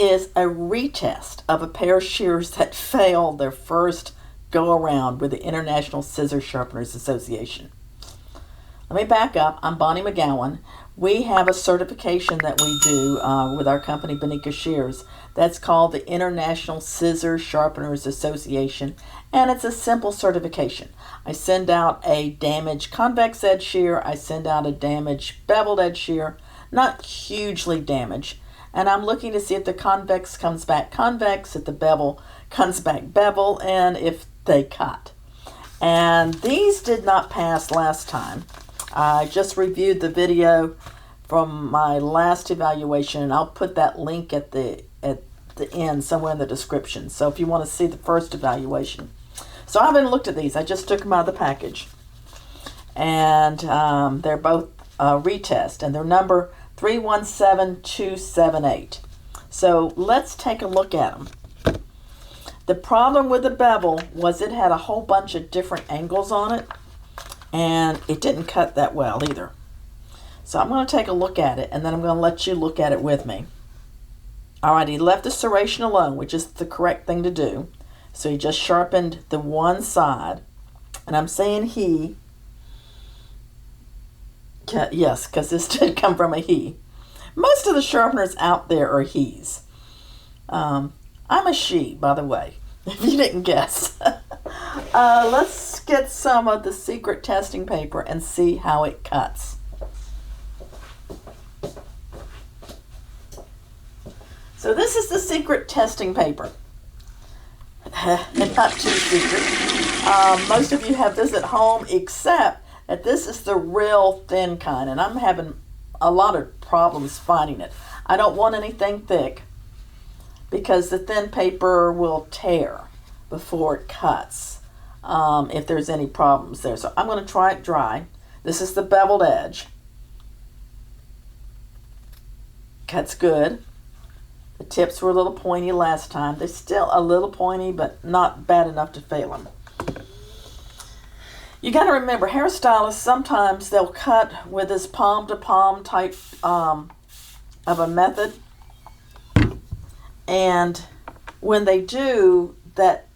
is a retest of a pair of shears that failed their first go around with the International Scissor Sharpeners Association. Let me back up. I'm Bonnie Megowan. We have a certification that we do with our company, Bonika Shears, that's called the International Scissor Sharpeners Association, and it's a simple certification. I send out a damaged convex edge shear. I send out a damaged beveled edge shear, not hugely damaged, and I'm looking to see if the convex comes back convex, if the bevel comes back bevel, and if they cut. And these did not pass last time. I just reviewed the video from my last evaluation, and I'll put that link at the end somewhere in the description. So if you want to see the first evaluation. So I haven't looked at these. I just took them out of the package. And they're both retest, and they're number 317278. So let's take a look at them. The problem with the bevel was it had a whole bunch of different angles on it, and it didn't cut that well either. So I'm going to take a look at it, and then I'm going to let you look at it with me. Alright, he left the serration alone, which is the correct thing to do. So he just sharpened the one side, and I'm saying he, yes, because this did come from a he. Most of the sharpeners out there are he's. I'm a she, by the way, if you didn't guess. Let's get some of the secret testing paper and see how it cuts. So this is the secret testing paper. And not too secret. Most of you have this at home, except that this is the real thin kind, and I'm having a lot of problems finding it. I don't want anything thick because the thin paper will tear before it cuts if there's any problems there. So I'm going to try it dry. This is the beveled edge. Cuts good. The tips were a little pointy last time. They're still a little pointy, but not bad enough to fail them. You got to remember, hairstylists, sometimes they'll cut with this palm-to-palm type of a method. And when they do, that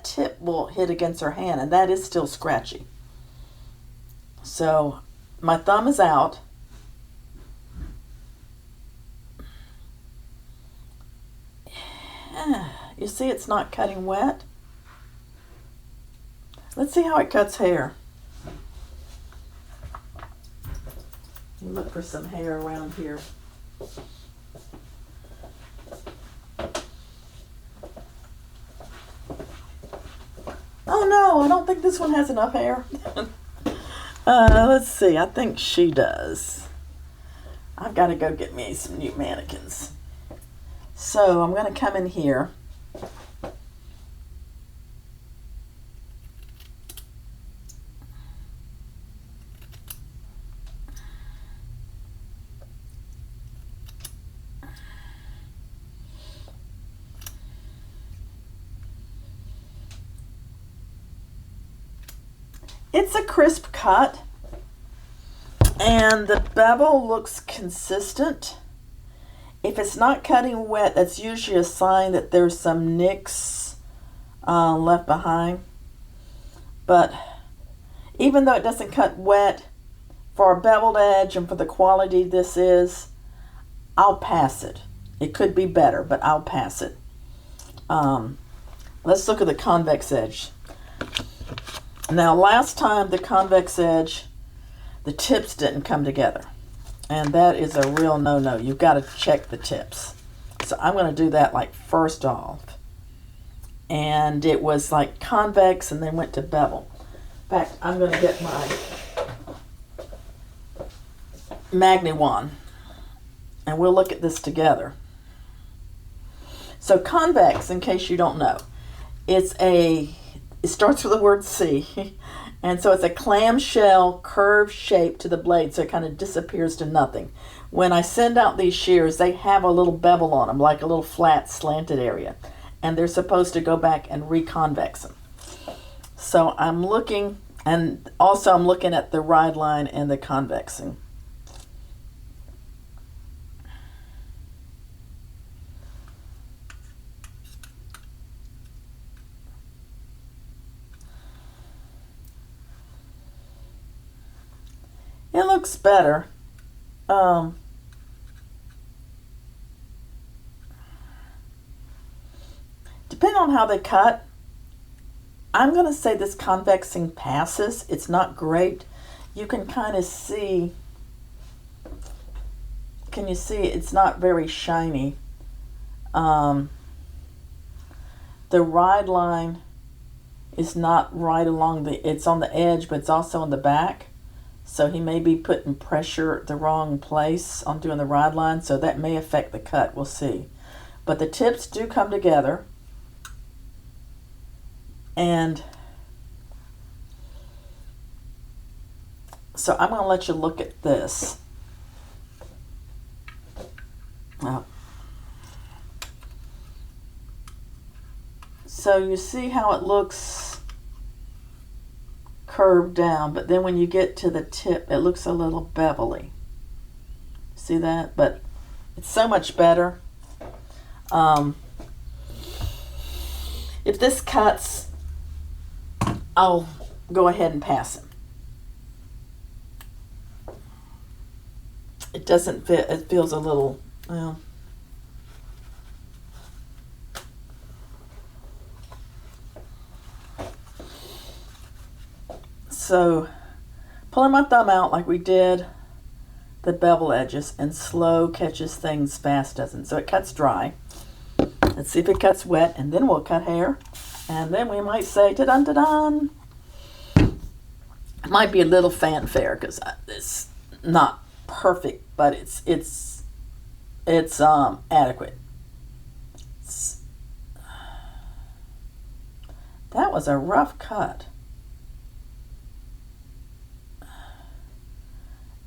tip will hit against their hand, and that is still scratchy. So my thumb is out. You see it's not cutting wet? Let's see how it cuts hair. Look for some hair around here. Oh no, I don't think this one has enough hair. Let's see, I think she does. I've got to go get me some new mannequins. So I'm going to come in here. It's a crisp cut, and the bevel looks consistent. If it's not cutting wet, that's usually a sign that there's some nicks left behind. But even though it doesn't cut wet, for a beveled edge and for the quality this is, I'll pass it. It could be better, but I'll pass it. Let's look at the convex edge. Now, last time the convex edge, the tips didn't come together. And that is a real no-no. You've got to check the tips. So I'm going to do that like first off. And it was like convex and then went to bevel. In fact, I'm going to get my Magni-Wand. And we'll look at this together. So convex, in case you don't know, it starts with the word C. And so it's a clamshell curved shape to the blade, so it kind of disappears to nothing. When I send out these shears, they have a little bevel on them, like a little flat slanted area. And they're supposed to go back and reconvex them. So I'm looking, and also I'm looking at the ride line and the convexing. It looks better. Depending on how they cut, I'm going to say this convexing passes. It's not great. You can kind of see, can you see it's not very shiny. The ride line is not right along it's on the edge, but it's also on the back. So he may be putting pressure the wrong place on doing the ride line, so that may affect the cut. We'll see. But the tips do come together. And so I'm going to let you look at this. Now, so you see how it looks curved down, but then when you get to the tip, it looks a little bevelly. See that? But it's so much better. If this cuts, I'll go ahead and pass him. It doesn't fit. It feels a little, well. So, pulling my thumb out like we did the bevel edges, and slow catches things, fast doesn't. So it cuts dry. Let's see if it cuts wet, and then we'll cut hair. And then we might say, ta-dun, ta-dun. It might be a little fanfare because it's not perfect, but it's adequate. That was a rough cut.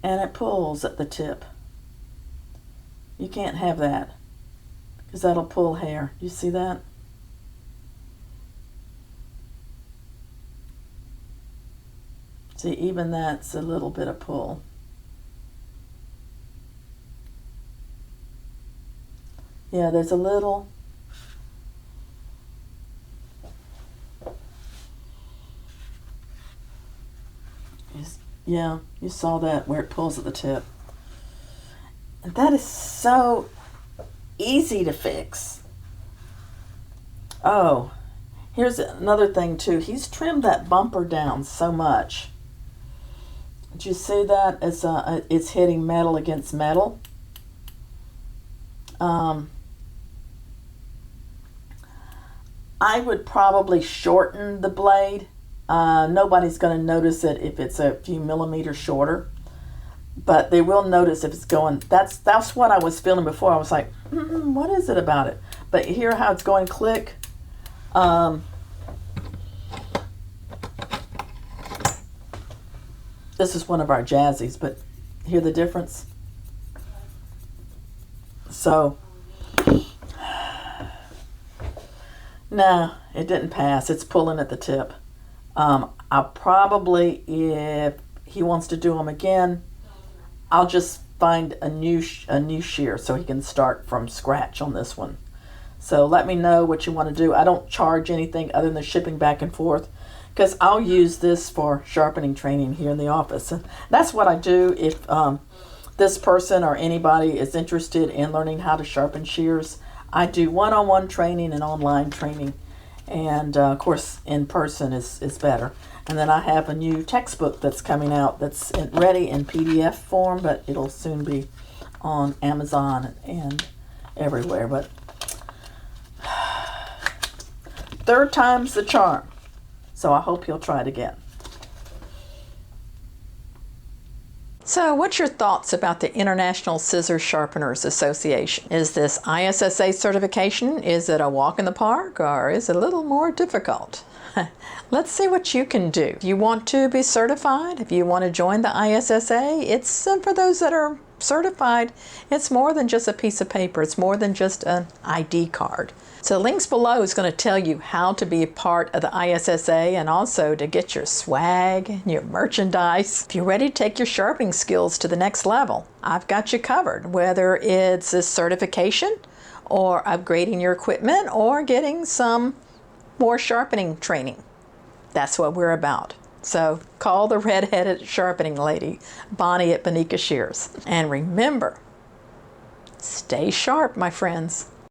And it pulls at the tip. You can't have that because that'll pull hair. You see that? See, even that's a little bit of pull. Yeah, there's a little. Yeah, you saw that where it pulls at the tip. And that is so easy to fix. Oh, here's another thing too. He's trimmed that bumper down so much. Did you see that? It's hitting metal against metal. I would probably shorten the blade. Nobody's going to notice it if it's a few millimeters shorter, but they will notice if it's going. That's what I was feeling before. I was like, what is it about it? But you hear how it's going click. This is one of our jazzies, but hear the difference? So, no, it didn't pass. It's pulling at the tip. I'll probably, if he wants to do them again, I'll just find a new shear so he can start from scratch on this one. So let me know what you want to do. I don't charge anything other than the shipping back and forth because I'll use this for sharpening training here in the office. And that's what I do if this person or anybody is interested in learning how to sharpen shears. I do one-on-one training and online training. And of course, in person is better. And then I have a new textbook that's coming out that's ready in PDF form, but it'll soon be on Amazon and everywhere. But third time's the charm. So I hope you'll try it again. So what's your thoughts about the International Scissor Sharpeners Association? Is this ISSA certification, is it a walk in the park, or is it a little more difficult? Let's see what you can do. If you want to be certified, if you want to join the ISSA, it's for those that are certified. It's more than just a piece of paper. It's more than just an ID card. So links below is going to tell you how to be a part of the ISSA and also to get your swag, your merchandise. If you're ready to take your sharpening skills to the next level, I've got you covered, whether it's a certification or upgrading your equipment or getting some more sharpening training. That's what we're about. So call the red-headed sharpening lady, Bonnie at Bonika Shears. And remember, stay sharp, my friends.